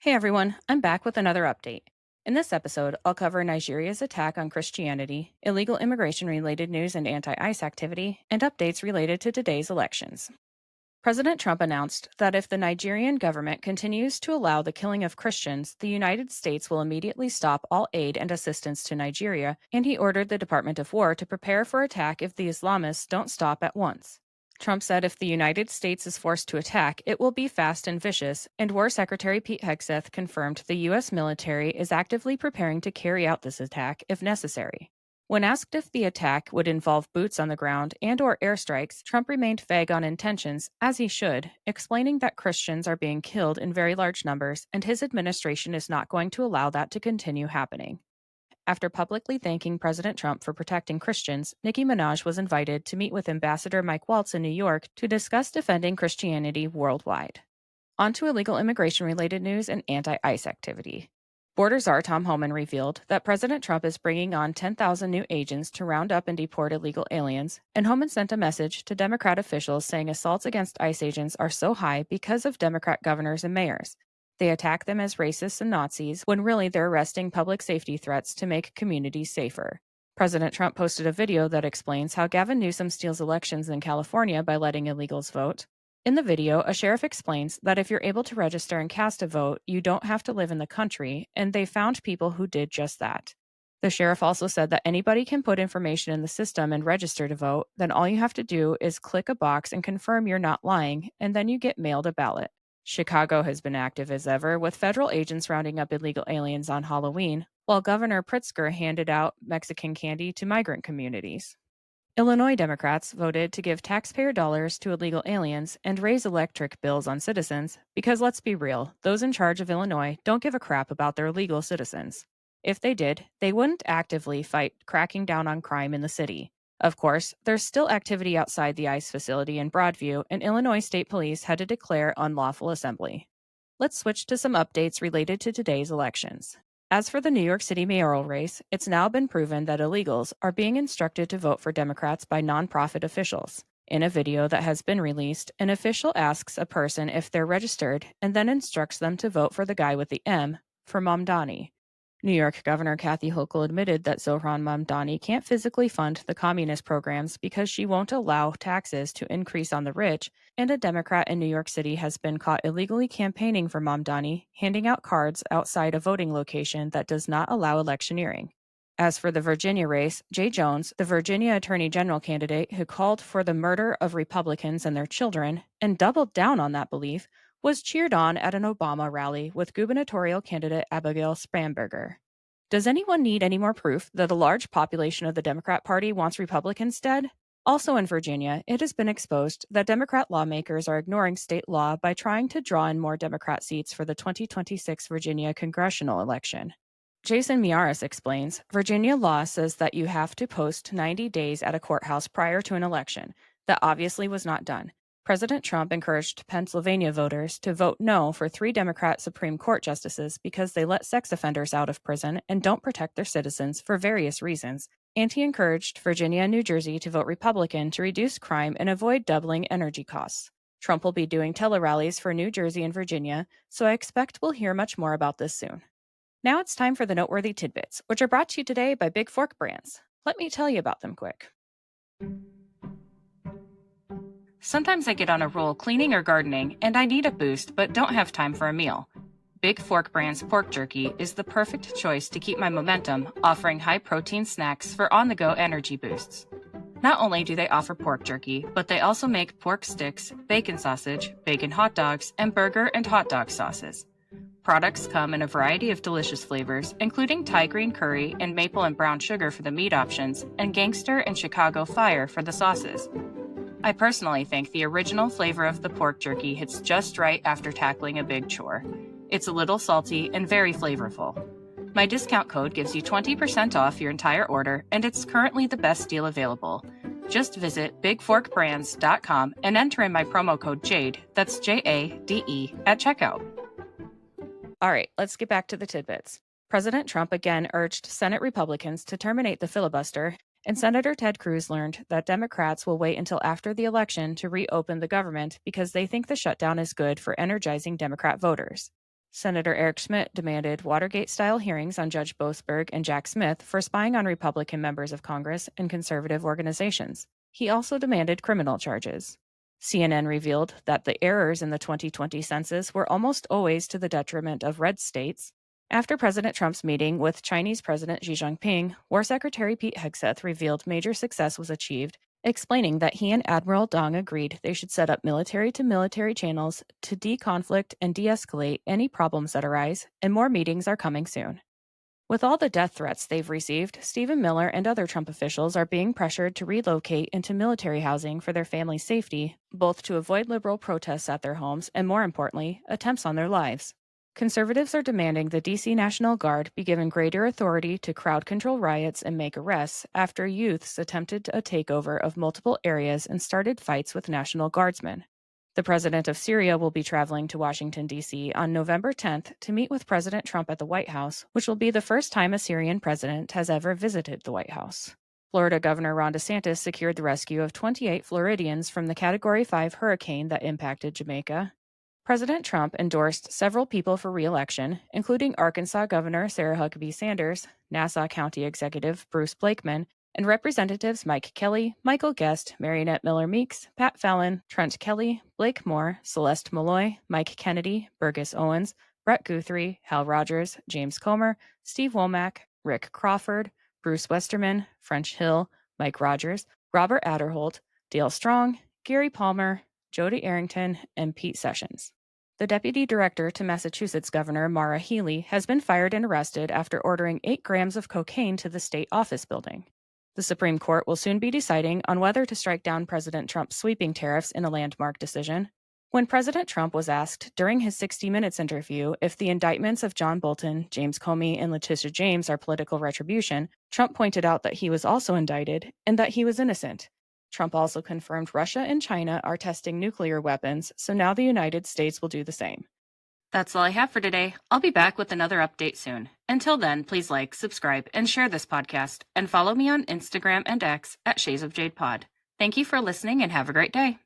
Hey everyone, I'm back with another update. In this episode, I'll cover Nigeria's attack on Christianity, illegal immigration related news and anti ICE activity, and updates related to today's elections. President Trump announced that if the Nigerian government continues to allow the killing of Christians, the United States will immediately stop all aid and assistance to Nigeria, and he ordered the Department of War to prepare for attack if the Islamists don't stop at once. Trump said if the United States is forced to attack, it will be fast and vicious, and War Secretary Pete Hegseth confirmed the U.S. military is actively preparing to carry out this attack if necessary. When asked if the attack would involve boots on the ground and/or airstrikes, Trump remained vague on intentions, as he should, explaining that Christians are being killed in very large numbers and his administration is not going to allow that to continue happening. After publicly thanking President Trump for protecting Christians, Nicki Minaj was invited to meet with Ambassador Mike Waltz in New York to discuss defending Christianity worldwide. On to illegal immigration-related news and anti-ICE activity. Border Czar Tom Homan revealed that President Trump is bringing on 10,000 new agents to round up and deport illegal aliens, and Homan sent a message to Democrat officials saying assaults against ICE agents are so high because of Democrat governors and mayors. They attack them as racists and Nazis when really they're arresting public safety threats to make communities safer. President Trump posted a video that explains how Gavin Newsom steals elections in California by letting illegals vote. In the video, a sheriff explains that if you're able to register and cast a vote, you don't have to live in the country, and they found people who did just that. The sheriff also said that anybody can put information in the system and register to vote, then all you have to do is click a box and confirm you're not lying, and then you get mailed a ballot. Chicago has been active as ever, with federal agents rounding up illegal aliens on Halloween, while Governor Pritzker handed out Mexican candy to migrant communities. Illinois Democrats voted to give taxpayer dollars to illegal aliens and raise electric bills on citizens because, let's be real, those in charge of Illinois don't give a crap about their illegal citizens. If they did, they wouldn't actively fight cracking down on crime in the city. Of course, there's still activity outside the ICE facility in Broadview, and Illinois State Police had to declare unlawful assembly. Let's switch to some updates related to today's elections. As for the New York City mayoral race, it's now been proven that illegals are being instructed to vote for Democrats by nonprofit officials. In a video that has been released, an official asks a person if they're registered and then instructs them to vote for the guy with the M for Mamdani. New York Governor Kathy Hochul admitted that Zohran Mamdani can't physically fund the communist programs because she won't allow taxes to increase on the rich, and a Democrat in New York City has been caught illegally campaigning for Mamdani, handing out cards outside a voting location that does not allow electioneering. As for the Virginia race, Jay Jones, the Virginia Attorney General candidate who called for the murder of Republicans and their children and doubled down on that belief, was cheered on at an Obama rally with gubernatorial candidate Abigail Spanberger. Does anyone need any more proof that a large population of the Democrat Party wants Republicans dead? Also in Virginia, it has been exposed that Democrat lawmakers are ignoring state law by trying to draw in more Democrat seats for the 2026 Virginia congressional election. Jason Miaris explains, Virginia law says that you have to post 90 days at a courthouse prior to an election. That obviously was not done. President Trump encouraged Pennsylvania voters to vote no for 3 Democrat Supreme Court justices because they let sex offenders out of prison and don't protect their citizens for various reasons. And he encouraged Virginia and New Jersey to vote Republican to reduce crime and avoid doubling energy costs. Trump will be doing tele-rallies for New Jersey and Virginia, so I expect we'll hear much more about this soon. Now it's time for the noteworthy tidbits, which are brought to you today by Big Fork Brands. Let me tell you about them quick. Sometimes I get on a roll cleaning or gardening, and I need a boost but don't have time for a meal. Big Fork Brand's pork jerky is the perfect choice to keep my momentum, offering high-protein snacks for on-the-go energy boosts. Not only do they offer pork jerky, but they also make pork sticks, bacon sausage, bacon hot dogs, and burger and hot dog sauces. Products come in a variety of delicious flavors, including Thai green curry and maple and brown sugar for the meat options, and gangster and Chicago fire for the sauces. I personally think the original flavor of the pork jerky hits just right after tackling a big chore. It's a little salty and very flavorful. My discount code gives you 20% off your entire order, and it's currently the best deal available. Just visit bigforkbrands.com and enter in my promo code JADE, that's JADE, at checkout. All right, let's get back to the tidbits. President Trump again urged Senate Republicans to terminate the filibuster, and Senator Ted Cruz learned that Democrats will wait until after the election to reopen the government because they think the shutdown is good for energizing Democrat voters. Senator Eric Schmidt demanded Watergate-style hearings on Judge Boasberg and Jack Smith for spying on Republican members of Congress and conservative organizations. He also demanded criminal charges. CNN revealed that the errors in the 2020 census were almost always to the detriment of red states. After President Trump's meeting with Chinese President Xi Jinping, War Secretary Pete Hegseth revealed major success was achieved, explaining that he and Admiral Dong agreed they should set up military-to-military channels to de-conflict and de-escalate any problems that arise, and more meetings are coming soon. With all the death threats they've received, Stephen Miller and other Trump officials are being pressured to relocate into military housing for their family's safety, both to avoid liberal protests at their homes and, more importantly, attempts on their lives. Conservatives are demanding the D.C. National Guard be given greater authority to crowd control riots and make arrests after youths attempted a takeover of multiple areas and started fights with National Guardsmen. The president of Syria will be traveling to Washington, D.C. on November 10th to meet with President Trump at the White House, which will be the first time a Syrian president has ever visited the White House. Florida Governor Ron DeSantis secured the rescue of 28 Floridians from the Category 5 hurricane that impacted Jamaica. President Trump endorsed several people for re-election, including Arkansas Governor Sarah Huckabee Sanders, Nassau County Executive Bruce Blakeman, and Representatives Mike Kelly, Michael Guest, Marionette Miller Meeks, Pat Fallon, Trent Kelly, Blake Moore, Celeste Malloy, Mike Kennedy, Burgess Owens, Brett Guthrie, Hal Rogers, James Comer, Steve Womack, Rick Crawford, Bruce Westerman, French Hill, Mike Rogers, Robert Adderholt, Dale Strong, Gary Palmer, Jody Arrington, and Pete Sessions. The deputy director to Massachusetts Governor Maura Healey has been fired and arrested after ordering 8 grams of cocaine to the state office building. The Supreme Court will soon be deciding on whether to strike down President Trump's sweeping tariffs in a landmark decision. When President Trump was asked during his 60 Minutes interview if the indictments of John Bolton, James Comey, and Letitia James are political retribution, Trump pointed out that he was also indicted and that he was innocent. Trump also confirmed Russia and China are testing nuclear weapons, so now the United States will do the same. That's all I have for today. I'll be back with another update soon. Until then, please like, subscribe, and share this podcast, and follow me on Instagram and X at Shades of Jade Pod. Thank you for listening and have a great day.